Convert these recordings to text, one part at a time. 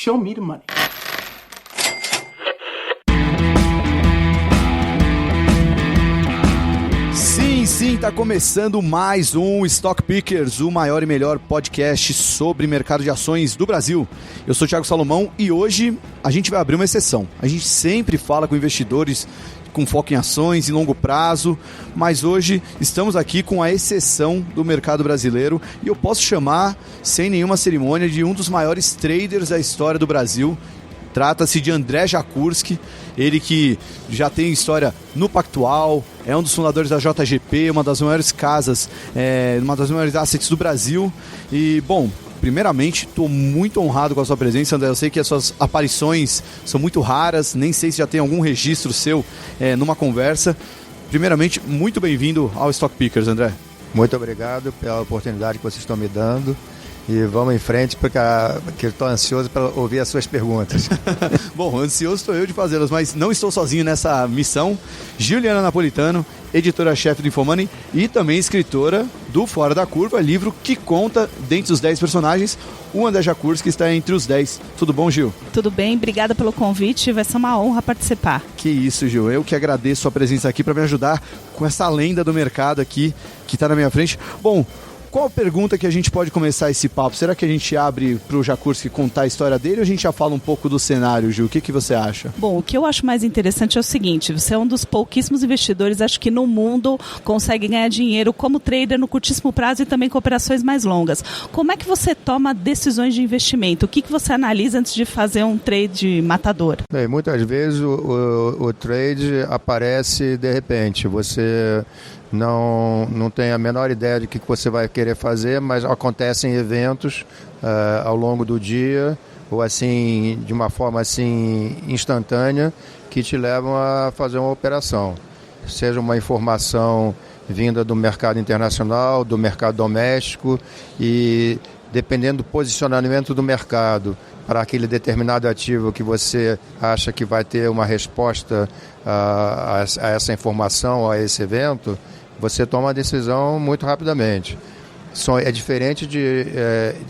Show me the money. Sim, tá começando mais um Stock Pickers, o maior e melhor podcast sobre mercado de ações do Brasil. Eu sou o Thiago Salomão e hoje a gente vai abrir uma exceção. A gente sempre fala com investidores com foco em ações, em longo prazo, mas hoje estamos aqui com a exceção do mercado brasileiro e eu posso chamar, sem nenhuma cerimônia, de um dos maiores traders da história do Brasil. Trata-se de André Jakurski, ele que já tem história no Pactual, é um dos fundadores da JGP, uma das maiores casas, uma das maiores assets do Brasil. E, bom, primeiramente, estou muito honrado com a sua presença, André. Eu sei que as suas aparições são muito raras, nem sei se já tem algum registro seu numa conversa. Primeiramente, muito bem-vindo ao Stock Pickers, André. Muito obrigado pela oportunidade que vocês estão me dando. E vamos em frente, porque eu estou ansioso para ouvir as suas perguntas. Bom, ansioso estou eu de fazê-las, mas não estou sozinho nessa missão. Juliana Napolitano, editora-chefe do Infomoney e também escritora do Fora da Curva, livro que conta, dentre os 10 personagens, o André Jakurski está entre os 10. Tudo bom, Gil? Tudo bem, obrigada pelo convite, vai ser uma honra participar. Que isso, Gil, eu que agradeço a presença aqui para me ajudar com essa lenda do mercado aqui que está na minha frente. Bom, qual a pergunta que a gente pode começar esse papo? Será que a gente abre para o Jakurski contar a história dele ou a gente já fala um pouco do cenário, Gil? O que você acha? Bom, o que eu acho mais interessante é o seguinte, você é um dos pouquíssimos investidores, acho que no mundo, consegue ganhar dinheiro como trader no curtíssimo prazo e também com operações mais longas. Como é que você toma decisões de investimento? O que você analisa antes de fazer um trade matador? Bem, muitas vezes o trade aparece de repente. Você não tem a menor ideia de o que você vai querer fazer, mas acontecem eventos ao longo do dia ou assim de uma forma assim instantânea que te levam a fazer uma operação. Seja uma informação vinda do mercado internacional, do mercado doméstico e dependendo do posicionamento do mercado para aquele determinado ativo que você acha que vai ter uma resposta a essa informação, a esse evento, você toma a decisão muito rapidamente. É diferente de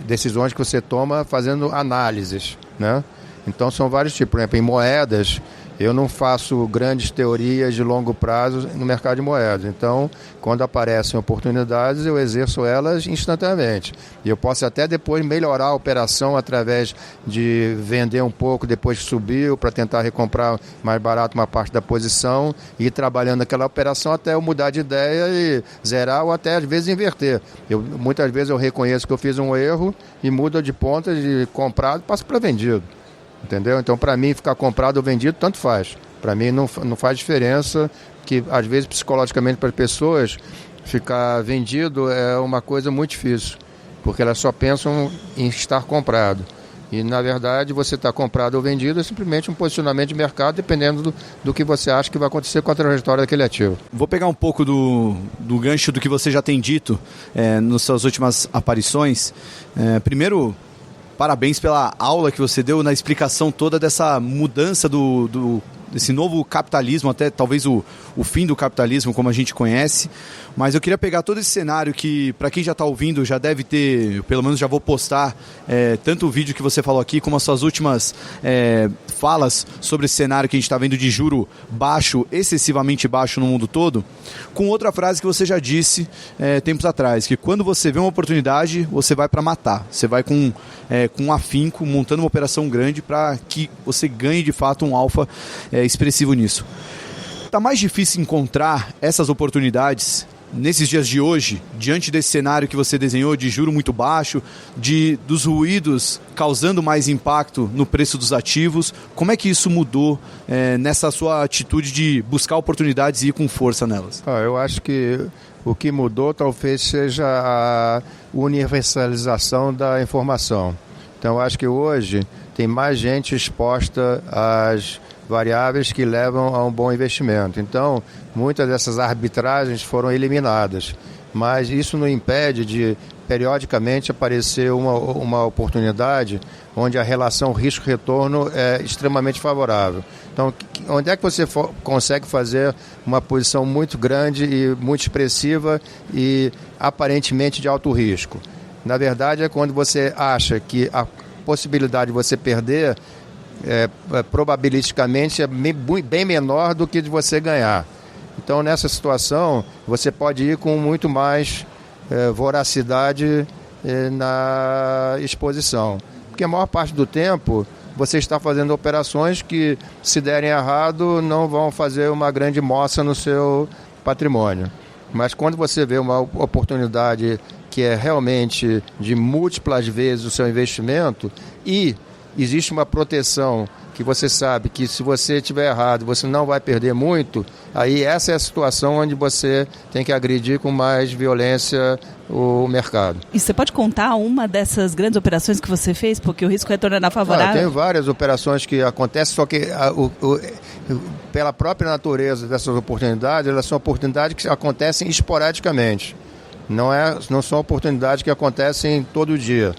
decisões que você toma fazendo análises, né? Então são vários tipos. Por exemplo, em moedas, eu não faço grandes teorias de longo prazo no mercado de moedas. Então, quando aparecem oportunidades, eu exerço elas instantaneamente. E eu posso até depois melhorar a operação através de vender um pouco depois que subiu, para tentar recomprar mais barato uma parte da posição e ir trabalhando aquela operação até eu mudar de ideia e zerar ou até às vezes inverter. Muitas vezes eu reconheço que eu fiz um erro e mudo de ponta de comprado e passo para vendido. Entendeu? Então, para mim, ficar comprado ou vendido, tanto faz. Para mim, não faz diferença, que às vezes, psicologicamente, para as pessoas, ficar vendido é uma coisa muito difícil, porque elas só pensam em estar comprado. E, na verdade, você está comprado ou vendido é simplesmente um posicionamento de mercado, dependendo do que você acha que vai acontecer com a trajetória daquele ativo. Vou pegar um pouco do gancho do que você já tem dito nas suas últimas aparições. Primeiro, parabéns pela aula que você deu na explicação toda dessa mudança desse novo capitalismo, até talvez o fim do capitalismo como a gente conhece. Mas eu queria pegar todo esse cenário que, para quem já está ouvindo, já deve ter, pelo menos já vou postar, tanto o vídeo que você falou aqui, como as suas últimas falas sobre esse cenário que a gente está vendo de juro baixo, excessivamente baixo no mundo todo, com outra frase que você já disse tempos atrás, que quando você vê uma oportunidade, você vai para matar. Você vai com afinco, montando uma operação grande para que você ganhe de fato um alfa expressivo nisso. Está mais difícil encontrar essas oportunidades nesses dias de hoje, diante desse cenário que você desenhou de juro muito baixo, dos ruídos causando mais impacto no preço dos ativos? Como é que isso mudou nessa sua atitude de buscar oportunidades e ir com força nelas? Eu acho que o que mudou talvez seja a universalização da informação. Então, eu acho que hoje tem mais gente exposta às variáveis que levam a um bom investimento. Então, muitas dessas arbitragens foram eliminadas, mas isso não impede de, periodicamente, aparecer uma oportunidade onde a relação risco-retorno é extremamente favorável. Então, onde é que você consegue fazer uma posição muito grande e muito expressiva e aparentemente de alto risco? Na verdade, é quando você acha que possibilidade de você perder, probabilisticamente, é bem menor do que de você ganhar. Então, nessa situação, você pode ir com muito mais voracidade na exposição. Porque a maior parte do tempo, você está fazendo operações que, se derem errado, não vão fazer uma grande moça no seu patrimônio. Mas quando você vê uma oportunidade que é realmente de múltiplas vezes o seu investimento e existe uma proteção que você sabe que, se você estiver errado, você não vai perder muito, aí essa é a situação onde você tem que agredir com mais violência o mercado. E você pode contar uma dessas grandes operações que você fez, porque o risco retorno era favorável? Tem várias operações que acontecem, só que pela própria natureza dessas oportunidades, elas são oportunidades que acontecem esporadicamente. Não são oportunidades que acontecem todo dia.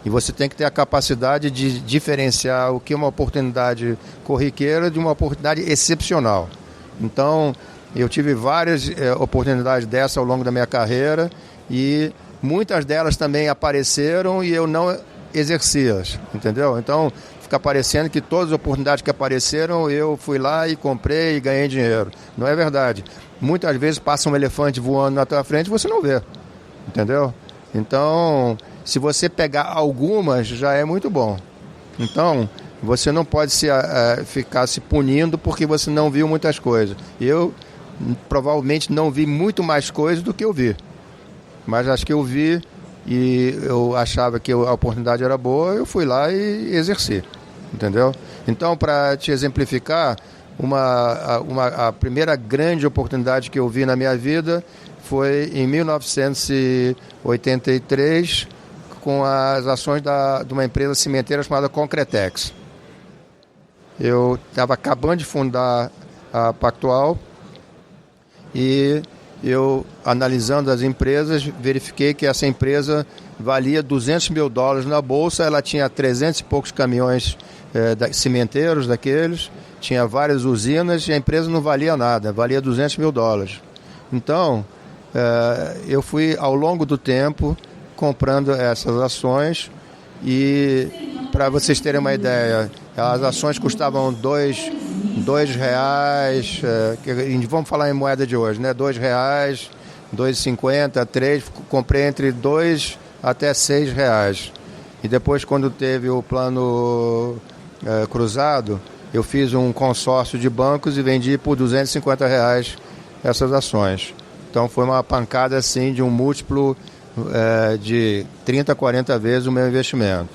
E você tem que ter a capacidade de diferenciar o que é uma oportunidade corriqueira de uma oportunidade excepcional. Então, eu tive várias oportunidades dessa ao longo da minha carreira e muitas delas também apareceram e eu não exerci-as, entendeu? Então, fica parecendo que todas as oportunidades que apareceram eu fui lá e comprei e ganhei dinheiro. Não é verdade. Muitas vezes passa um elefante voando na tua frente e você não vê, entendeu? Então, se você pegar algumas, já é muito bom. Então, você não pode ficar se punindo porque você não viu muitas coisas. Eu provavelmente não vi muito mais coisas do que eu vi. Mas acho que eu vi e eu achava que a oportunidade era boa, eu fui lá e exerci. Entendeu? Então, para te exemplificar, a primeira grande oportunidade que eu vi na minha vida foi em 1983, com as ações de uma empresa cimenteira chamada Concretex. Eu estava acabando de fundar a Pactual e eu, analisando as empresas, verifiquei que essa empresa valia $200 mil na bolsa. Ela tinha 300 e poucos caminhões cimenteiros daqueles, tinha várias usinas e a empresa não valia nada, valia $200 mil. Então, eu fui, ao longo do tempo, comprando essas ações e, para vocês terem uma ideia, as ações custavam R$2, vamos falar em moeda de hoje, né? R$2, R$2,50, R$3, comprei entre R$2 até R$6. E depois, quando teve o plano cruzado, eu fiz um consórcio de bancos e vendi por R$250 essas ações. Então foi uma pancada assim de um múltiplo de 30, 40 vezes o meu investimento.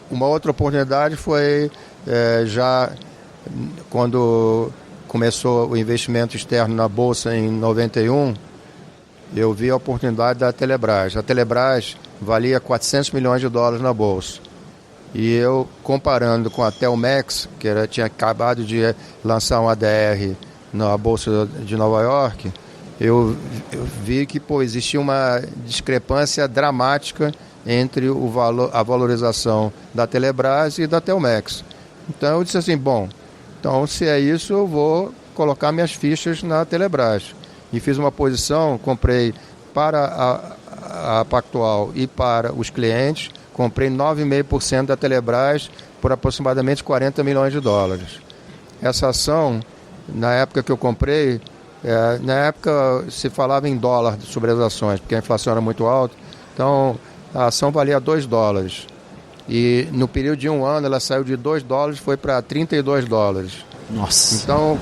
Uma outra oportunidade foi já quando começou o investimento externo na Bolsa em 91, eu vi a oportunidade da Telebrás. A Telebrás valia $400 milhões na Bolsa. E eu, comparando com a Telmex, que tinha acabado de lançar um ADR na Bolsa de Nova York, eu vi que existia uma discrepância dramática entre a valorização da Telebrás e da Telmex. Então eu disse assim, então se é isso, eu vou colocar minhas fichas na Telebrás. E fiz uma posição, comprei para a Pactual e para os clientes, comprei 9,5% da Telebrás por aproximadamente $40 milhões. Essa ação, na época que eu comprei, na época se falava em dólar sobre as ações, porque a inflação era muito alta, então a ação valia $2. E no período de um ano ela saiu de $2 e foi para $32. Nossa! Então,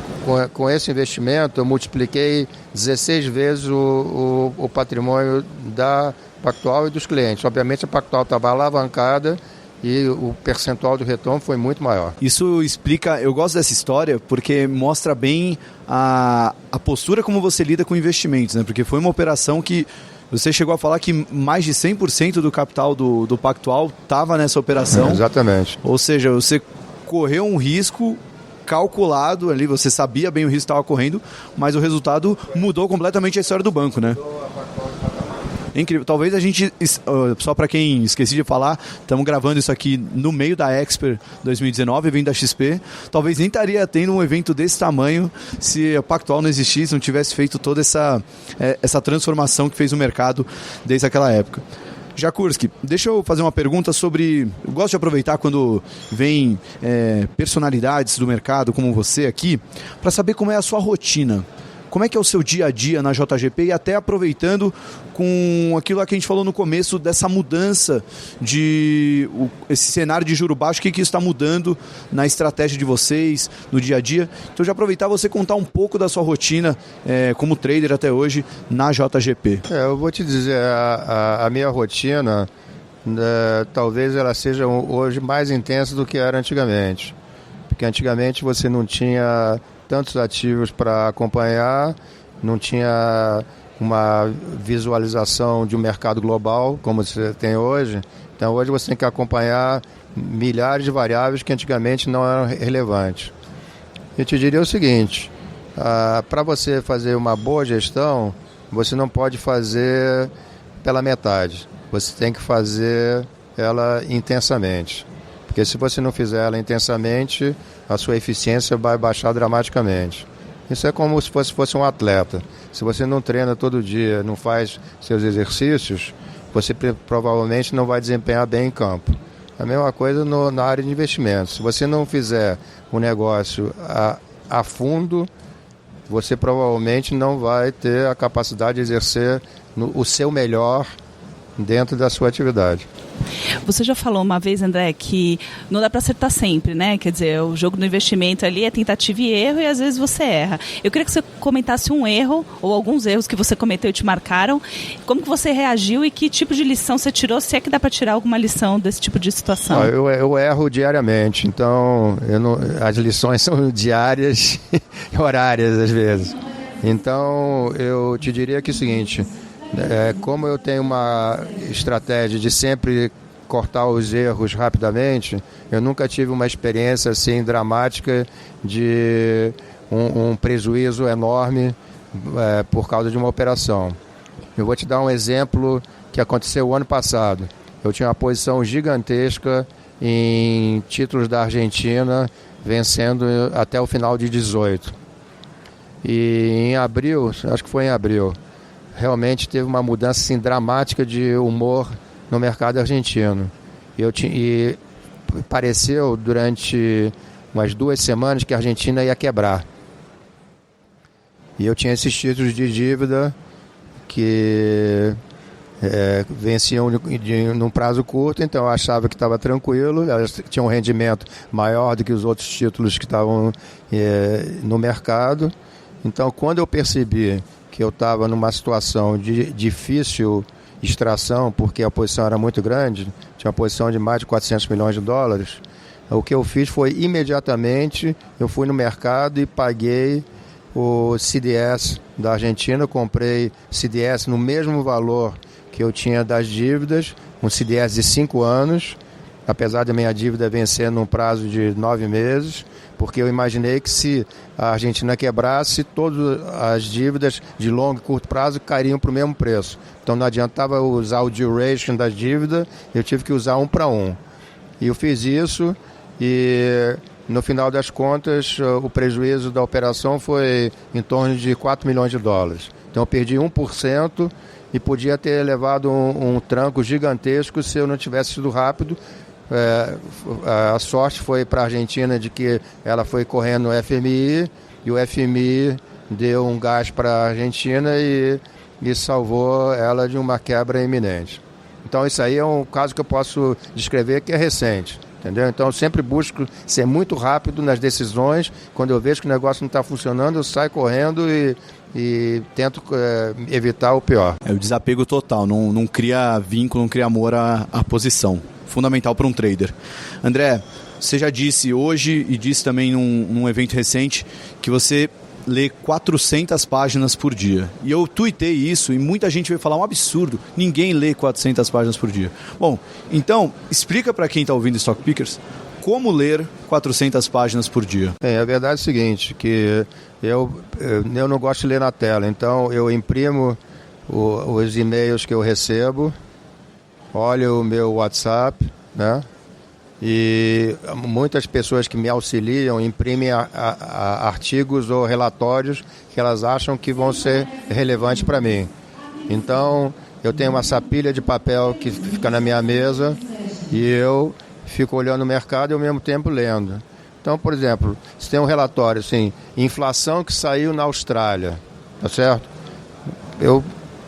com esse investimento, eu multipliquei 16 vezes o patrimônio da Pactual e dos clientes. Obviamente a Pactual estava alavancada e o percentual do retorno foi muito maior. Isso explica, eu gosto dessa história porque mostra bem a postura como você lida com investimentos, né? Porque foi uma operação que você chegou a falar que mais de 100% do capital do Pactual estava nessa operação. Exatamente. Ou seja, você correu um risco calculado ali, você sabia bem o risco que estava correndo, mas o resultado mudou completamente a história do banco, né? Incrível. Talvez a gente, só para quem esqueci de falar, estamos gravando isso aqui no meio da Expert 2019, evento da XP. Talvez nem estaria tendo um evento desse tamanho se a Pactual não existisse, não tivesse feito toda essa transformação que fez o mercado desde aquela época. Jakurski, deixa eu fazer uma pergunta sobre... Eu gosto de aproveitar quando vem personalidades do mercado como você aqui, para saber como é a sua rotina. Como é que é o seu dia a dia na JGP e até aproveitando com aquilo que a gente falou no começo dessa mudança esse cenário de juro baixo, o que isso está mudando na estratégia de vocês, no dia a dia. Então já aproveitar você contar um pouco da sua rotina como trader até hoje na JGP. Eu vou te dizer, a minha rotina talvez ela seja hoje mais intensa do que era antigamente. Porque antigamente você não tinha tantos ativos para acompanhar, não tinha uma visualização de um mercado global como você tem hoje. Então hoje você tem que acompanhar milhares de variáveis que antigamente não eram relevantes. Eu te diria o seguinte, para você fazer uma boa gestão, você não pode fazer pela metade, você tem que fazer ela intensamente. Porque se você não fizer ela intensamente, a sua eficiência vai baixar dramaticamente. Isso é como se fosse um atleta. Se você não treina todo dia, não faz seus exercícios, você provavelmente não vai desempenhar bem em campo. A mesma coisa na área de investimentos. Se você não fizer o negócio a fundo, você provavelmente não vai ter a capacidade de exercer o seu melhor dentro da sua atividade. Você já falou uma vez, André, que não dá para acertar sempre, né? Quer dizer, o jogo do investimento ali é tentativa e erro e às vezes você erra. Eu queria que você comentasse um erro ou alguns erros que você cometeu e te marcaram, como que você reagiu e que tipo de lição você tirou, se é que dá para tirar alguma lição desse tipo de situação. Eu erro diariamente, então as lições são diárias e horárias às vezes. Então eu te diria que é o seguinte... como eu tenho uma estratégia de sempre cortar os erros rapidamente, eu nunca tive uma experiência assim dramática de um prejuízo enorme por causa de uma operação. Eu vou te dar um exemplo que aconteceu o ano passado. Eu tinha uma posição gigantesca em títulos da Argentina, vencendo até o final de 2018. E em abril, acho que foi em abril, realmente teve uma mudança assim, dramática de humor no mercado argentino. E pareceu durante umas 2 semanas que a Argentina ia quebrar. E eu tinha esses títulos de dívida que venciam num prazo curto, então eu achava que estava tranquilo, elas tinham um rendimento maior do que os outros títulos que estavam no mercado. Então, quando eu percebi que eu estava numa situação de difícil extração, porque a posição era muito grande, tinha uma posição de mais de 400 milhões de dólares, o que eu fiz foi, imediatamente, eu fui no mercado e paguei o CDS da Argentina, comprei CDS no mesmo valor que eu tinha das dívidas, um CDS de 5 anos, apesar da minha dívida vencer num prazo de 9 meses, porque eu imaginei que se a Argentina quebrasse, todas as dívidas de longo e curto prazo cairiam para o mesmo preço. Então não adiantava usar o duration da dívida, eu tive que usar 1 para 1. E eu fiz isso e no final das contas o prejuízo da operação foi em torno de 4 milhões de dólares. Então eu perdi 1% e podia ter levado um tranco gigantesco se eu não tivesse sido rápido. A sorte foi para a Argentina de que ela foi correndo no FMI e o FMI deu um gás para a Argentina e salvou ela de uma quebra iminente. Então isso aí é um caso que eu posso descrever que é recente, entendeu? Então eu sempre busco ser muito rápido nas decisões. Quando eu vejo que o negócio não está funcionando, eu saio correndo e tento evitar o pior. É o desapego total, não cria vínculo, não cria amor à posição. Fundamental para um trader. André, você já disse hoje e disse também num evento recente que você lê 400 páginas por dia. E eu tuitei isso e muita gente veio falar um absurdo. Ninguém lê 400 páginas por dia. Bom, então, explica para quem está ouvindo Stock Pickers como ler 400 páginas por dia. A verdade é o seguinte, que eu não gosto de ler na tela, então eu imprimo os e-mails que eu recebo, olho o meu WhatsApp, né? E muitas pessoas que me auxiliam imprimem artigos ou relatórios que elas acham que vão ser relevantes para mim. Então, eu tenho uma sapilha de papel que fica na minha mesa e eu fico olhando o mercado e ao mesmo tempo lendo. Então, por exemplo, se tem um relatório assim, inflação que saiu na Austrália, tá certo?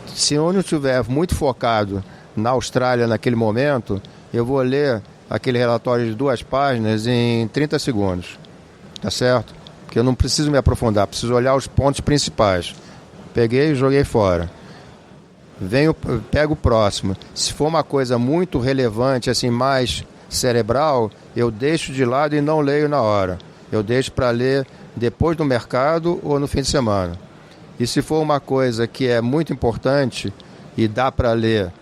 Se eu não estiver muito focado na Austrália naquele momento, eu vou ler aquele relatório de 2 páginas em 30 segundos, tá certo? Porque eu não preciso me aprofundar, preciso olhar os pontos principais. Peguei e joguei fora. Pego o próximo. Se for uma coisa muito relevante, assim, mais cerebral, eu deixo de lado e não leio na hora. Eu deixo para ler depois do mercado ou no fim de semana. E se for uma coisa que é muito importante e dá para ler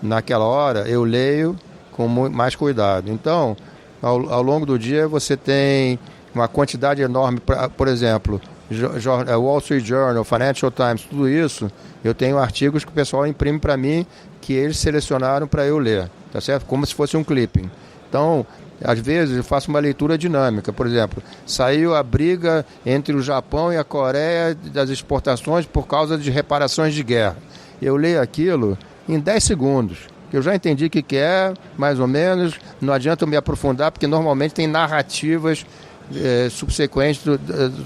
naquela hora, eu leio com mais cuidado. Então, ao longo do dia, você tem uma quantidade enorme, por exemplo, Wall Street Journal, Financial Times, tudo isso, eu tenho artigos que o pessoal imprime para mim, que eles selecionaram para eu ler, tá certo? Como se fosse um clipping. Então, às vezes eu faço uma leitura dinâmica. Por exemplo, saiu a briga entre o Japão e a Coreia das exportações por causa de reparações de guerra. Eu leio aquilo em 10 segundos. Eu já entendi o que é, mais ou menos. Não adianta eu me aprofundar, porque normalmente tem narrativas subsequentes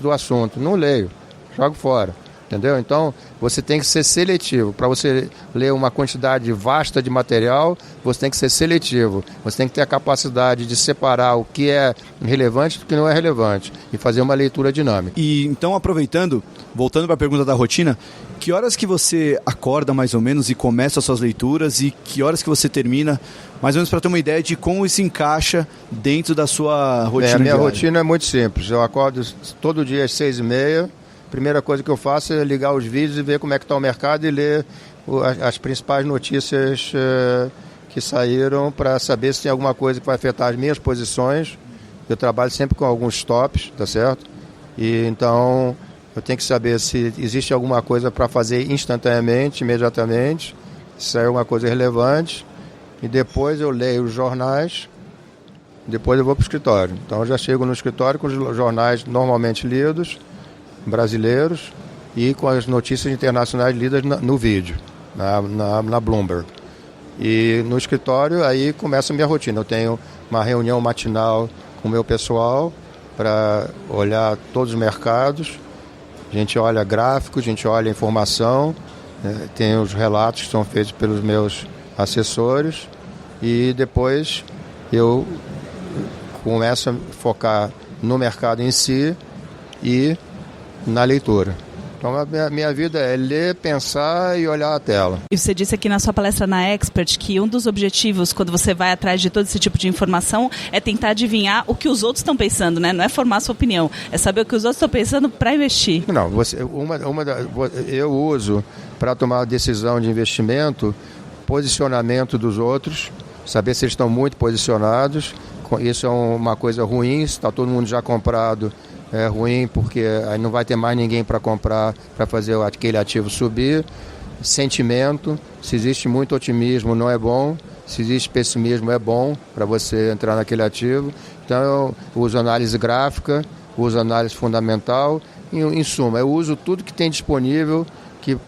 do assunto. Não leio, jogo fora. Entendeu? Então, você tem que ser seletivo. Para você ler uma quantidade vasta de material, você tem que ser seletivo. Você tem que ter a capacidade de separar o que é relevante do que não é relevante e fazer uma leitura dinâmica. E então, aproveitando, voltando para a pergunta da rotina, que horas que você acorda mais ou menos e começa as suas leituras e que horas que você termina, mais ou menos para ter uma ideia de como isso encaixa dentro da sua rotina? A minha diária? rotina é muito simples. Eu acordo todo dia às 6h30. Primeira coisa que eu faço é ligar os vídeos e ver como é que está o mercado e ler as principais notícias que saíram para saber se tem alguma coisa que vai afetar as minhas posições. Eu trabalho sempre com alguns stops, tá certo? E então eu tenho que saber se existe alguma coisa para fazer instantaneamente, imediatamente, se é alguma coisa relevante. E depois eu leio os jornais, depois eu vou para o escritório. Então eu já chego no escritório com os jornais normalmente lidos, brasileiros, e com as notícias internacionais lidas no vídeo, na Bloomberg. E no escritório aí começa a minha rotina. Eu tenho uma reunião matinal com o meu pessoal para olhar todos os mercados. A gente olha gráficos, a gente olha informação, tem os relatos que são feitos pelos meus assessores e depois eu começo a focar no mercado em si e na leitura. Então a minha vida é ler, pensar e olhar a tela. E você disse aqui na sua palestra na Expert que um dos objetivos quando você vai atrás de todo esse tipo de informação é tentar adivinhar o que os outros estão pensando, né? Não é formar a sua opinião, é saber o que os outros estão pensando para investir. Não, eu uso para tomar a decisão de investimento posicionamento dos outros, saber se eles estão muito posicionados. Isso é uma coisa ruim, se está todo mundo já comprado, é ruim porque aí não vai ter mais ninguém para comprar, para fazer aquele ativo subir. Sentimento, se existe muito otimismo não é bom, se existe pessimismo é bom para você entrar naquele ativo. Então eu uso análise gráfica, uso análise fundamental, em suma, eu uso tudo que tem disponível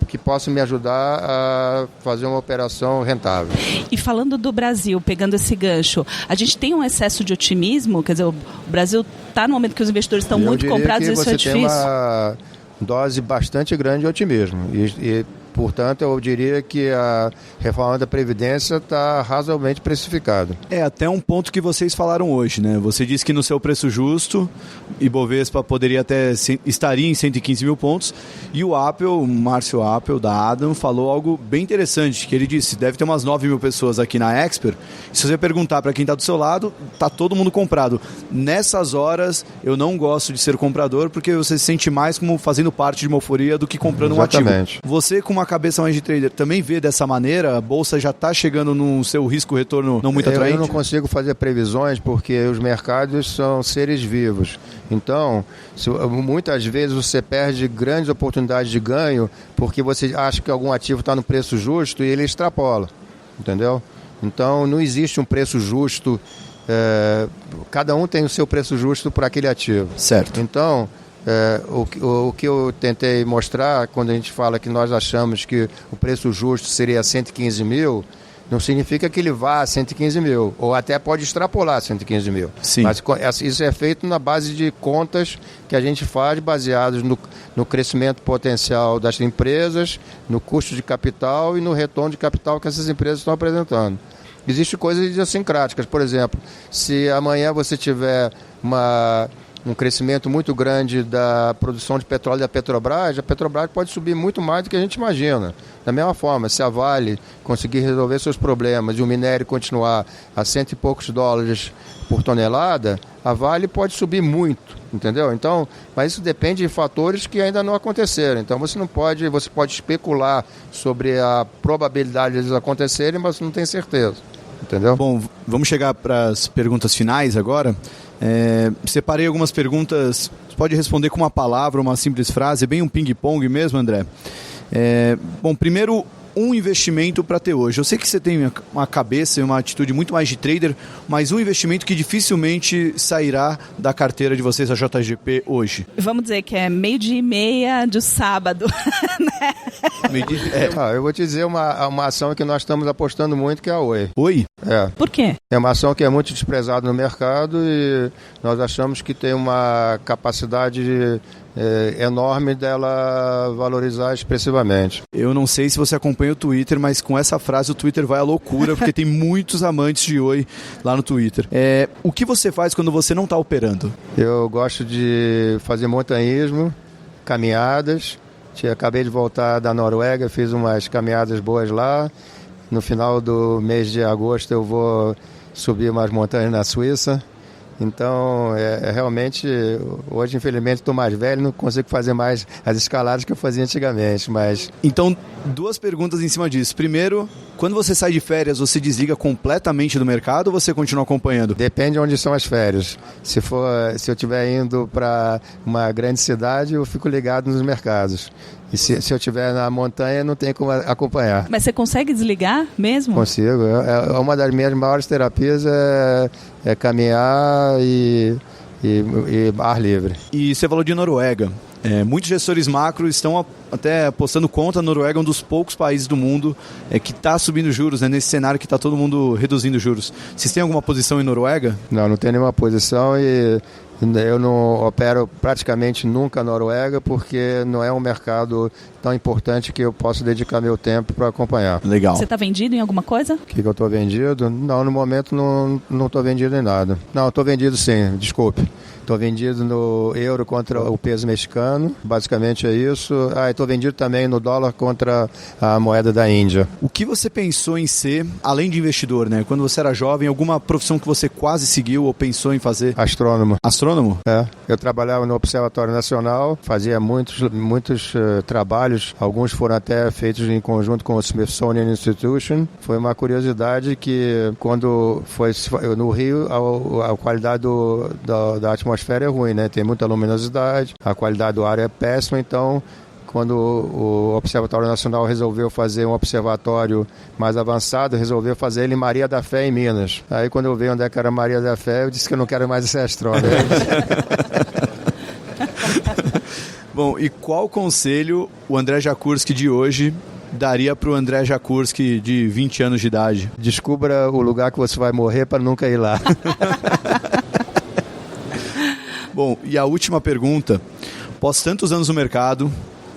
que possa me ajudar a fazer uma operação rentável. E falando do Brasil, pegando esse gancho, a gente tem um excesso de otimismo? Quer dizer, o Brasil está no momento que os investidores estão muito comprados, isso é difícil? Você tem uma dose bastante grande de otimismo e portanto, eu diria que a reforma da Previdência está razoavelmente precificada. É até um ponto que vocês falaram hoje, né? Você disse que no seu preço justo, Ibovespa estaria em 115 mil pontos, e o Márcio Appel, da Adam, falou algo bem interessante, que ele disse, deve ter umas 9 mil pessoas aqui na Expert, e se você perguntar para quem está do seu lado, está todo mundo comprado. Nessas horas, eu não gosto de ser comprador, porque você se sente mais como fazendo parte de uma euforia do que comprando Exatamente. um ativo. Você, com uma cabeça mais de trader, também vê dessa maneira? A bolsa já está chegando no seu risco-retorno não muito atraente? Eu não consigo fazer previsões porque os mercados são seres vivos. Então, muitas vezes você perde grandes oportunidades de ganho porque você acha que algum ativo está no preço justo e ele extrapola. Entendeu? Então, não existe um preço justo. Cada um tem o seu preço justo para aquele ativo. Certo. Então, O que eu tentei mostrar, quando a gente fala que nós achamos que o preço justo seria 115 mil, não significa que ele vá a 115 mil, ou até pode extrapolar 115 mil. Sim. Mas isso é feito na base de contas que a gente faz baseados no crescimento potencial das empresas, no custo de capital e no retorno de capital que essas empresas estão apresentando. Existem coisas idiosincráticas, por exemplo, se amanhã você tiver um crescimento muito grande da produção de petróleo da Petrobras, a Petrobras pode subir muito mais do que a gente imagina. Da mesma forma, se a Vale conseguir resolver seus problemas e o minério continuar a $100 e poucos por tonelada, a Vale pode subir muito, entendeu? Então, mas isso depende de fatores que ainda não aconteceram. Então você pode especular sobre a probabilidade de eles acontecerem, mas você não tem certeza, entendeu? Bom, vamos chegar para as perguntas finais agora. Separei algumas perguntas, você pode responder com uma palavra, uma simples frase, bem um ping-pong mesmo, André. Bom, primeiro, um investimento para ter hoje. Eu sei que você tem uma cabeça e uma atitude muito mais de trader, mas um investimento que dificilmente sairá da carteira de vocês, a JGP, hoje. Vamos dizer que é 12:30 de sábado, né? Eu vou te dizer uma ação que nós estamos apostando muito, que é a Oi. Oi? Por quê? É uma ação que é muito desprezada no mercado e nós achamos que tem uma capacidade enorme dela valorizar expressivamente. Eu não sei se você acompanha o Twitter, mas com essa frase o Twitter vai à loucura, porque tem muitos amantes de Oi lá no Twitter. O que você faz quando você não está operando? Eu gosto de fazer montanhismo, caminhadas. Acabei de voltar da Noruega, fiz umas caminhadas boas lá. No final do mês de agosto eu vou subir umas montanhas na Suíça. Então, realmente, hoje, infelizmente, estou mais velho, não consigo fazer mais as escaladas que eu fazia antigamente, mas... Então, duas perguntas em cima disso. Primeiro, quando você sai de férias, você desliga completamente do mercado ou você continua acompanhando? Depende de onde são as férias. Se eu estiver indo para uma grande cidade, eu fico ligado nos mercados. E se eu estiver na montanha, não tem como acompanhar. Mas você consegue desligar mesmo? Consigo. Uma das minhas maiores terapias é caminhar e ar livre. E você falou de Noruega. Muitos gestores macro estão até apostando contra. A Noruega é um dos poucos países do mundo que está subindo juros, né, nesse cenário que está todo mundo reduzindo juros. Vocês têm alguma posição em Noruega? Não tenho nenhuma posição e eu não opero praticamente nunca na Noruega porque não é um mercado tão importante que eu possa dedicar meu tempo para acompanhar. Legal. Você está vendido em alguma coisa? O que eu estou vendido? Não, no momento não estou vendido em nada. Não, estou vendido sim, desculpe. Estou vendido no euro contra o peso mexicano, basicamente é isso. Estou vendido também no dólar contra a moeda da Índia. O que você pensou em ser, além de investidor, né? Quando você era jovem, alguma profissão que você quase seguiu ou pensou em fazer? Astrônomo. Astrônomo? Eu trabalhava no Observatório Nacional, fazia muitos trabalhos, alguns foram até feitos em conjunto com o Smithsonian Institution. Foi uma curiosidade que quando foi no Rio, a qualidade da atmosfera é ruim, né? Tem muita luminosidade, a qualidade do ar é péssima, então quando o Observatório Nacional resolveu fazer um observatório mais avançado, resolveu fazer ele em Maria da Fé, em Minas. Aí quando eu vi onde é que era Maria da Fé, eu disse que eu não quero mais ser astrônomo. Bom, e qual conselho o André Jakurski de hoje daria para o André Jakurski de 20 anos de idade? Descubra o lugar que você vai morrer para nunca ir lá. Bom, e a última pergunta. Após tantos anos no mercado,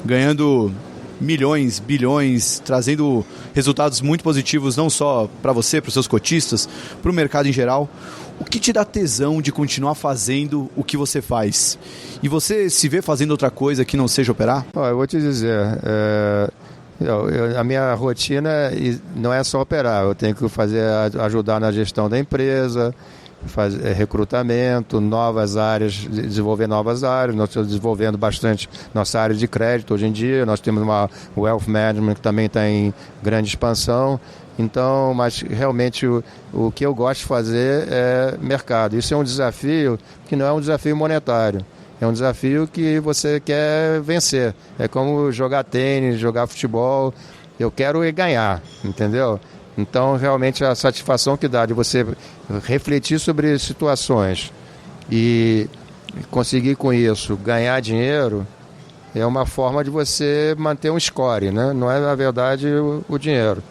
ganhando milhões, bilhões, trazendo resultados muito positivos, não só para você, para os seus cotistas, para o mercado em geral, o que te dá tesão de continuar fazendo o que você faz? E você se vê fazendo outra coisa que não seja operar? Eu vou te dizer, a minha rotina não é só operar, eu tenho que ajudar na gestão da empresa, fazer recrutamento, novas áreas, desenvolver novas áreas. Nós estamos desenvolvendo bastante nossa área de crédito hoje em dia. Nós temos uma Wealth Management que também está em grande expansão. Então, mas realmente o que eu gosto de fazer é mercado. Isso é um desafio que não é um desafio monetário. É um desafio que você quer vencer. É como jogar tênis, jogar futebol. Eu quero ganhar, entendeu? Então, realmente, a satisfação que dá de você refletir sobre situações e conseguir com isso ganhar dinheiro, é uma forma de você manter um score, né? Não é, na verdade, o dinheiro,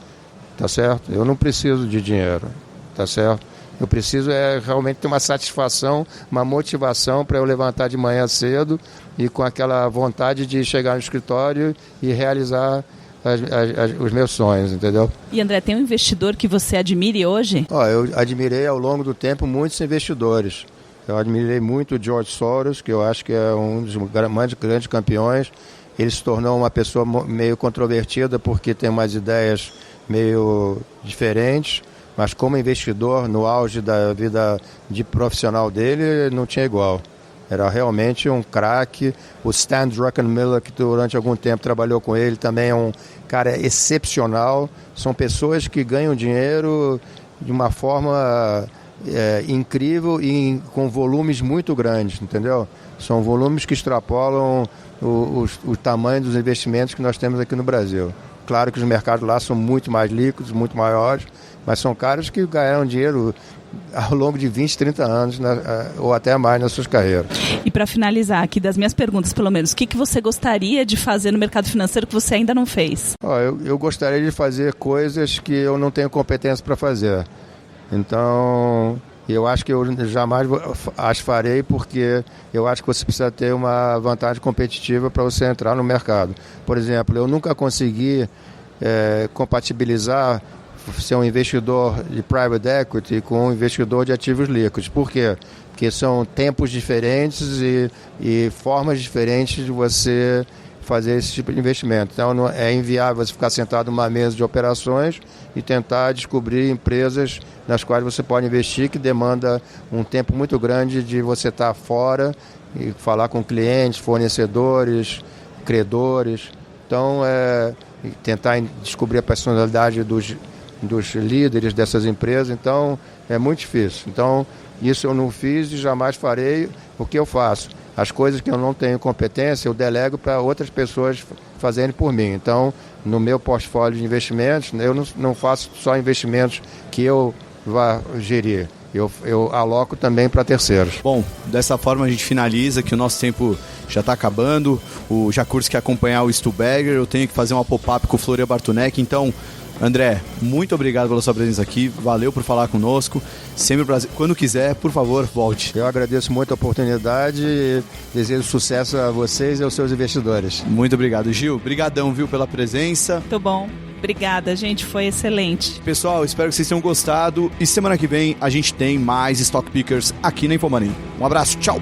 tá certo? Eu não preciso de dinheiro, tá certo? Eu preciso realmente ter uma satisfação, uma motivação para eu levantar de manhã cedo e com aquela vontade de chegar no escritório e realizar os meus sonhos, entendeu? E André, tem um investidor que você admire hoje? Eu admirei ao longo do tempo muitos investidores. Eu admirei muito o George Soros, que eu acho que é um dos mais grandes campeões. Ele se tornou uma pessoa meio controvertida porque tem umas ideias meio diferentes, mas como investidor, no auge da vida de profissional dele, não tinha igual. Era realmente um craque. O Stan Druckenmiller, que durante algum tempo trabalhou com ele, também é um cara excepcional. São pessoas que ganham dinheiro de uma forma incrível e com volumes muito grandes, entendeu? São volumes que extrapolam o tamanho dos investimentos que nós temos aqui no Brasil. Claro que os mercados lá são muito mais líquidos, muito maiores, mas são caras que ganharam dinheiro ao longo de 20, 30 anos, ou até mais nas suas carreiras. E para finalizar aqui, das minhas perguntas pelo menos, o que você gostaria de fazer no mercado financeiro que você ainda não fez? Eu gostaria de fazer coisas que eu não tenho competência para fazer. Então, eu acho que eu jamais as farei, porque eu acho que você precisa ter uma vantagem competitiva para você entrar no mercado. Por exemplo, eu nunca consegui compatibilizar ser um investidor de private equity com um investidor de ativos líquidos. Por quê? Porque são tempos diferentes e formas diferentes de você fazer esse tipo de investimento. Então, é inviável você ficar sentado numa mesa de operações e tentar descobrir empresas nas quais você pode investir, que demanda um tempo muito grande de você estar fora e falar com clientes, fornecedores, credores. Então, tentar descobrir a personalidade dos líderes dessas empresas. Então, é muito difícil. Então, isso eu não fiz e jamais farei. O que eu faço? As coisas que eu não tenho competência, eu delego para outras pessoas fazerem por mim. Então, no meu portfólio de investimentos, eu não faço só investimentos que eu vá gerir. Eu aloco também para terceiros. Bom, dessa forma a gente finaliza, que o nosso tempo já está acabando. O Jacurs quer acompanhar o Stuhlberger, eu tenho que fazer uma pop-up com o Florian Bartunek. Então, André, muito obrigado pela sua presença aqui, valeu por falar conosco, sempre um prazer. Quando quiser, por favor, volte. Eu agradeço muito a oportunidade e desejo sucesso a vocês e aos seus investidores. Muito obrigado, Gil. Obrigadão, viu, pela presença. Muito bom. Obrigada, gente, foi excelente. Pessoal, espero que vocês tenham gostado e semana que vem a gente tem mais Stock Pickers aqui na Infomoney. Um abraço, tchau!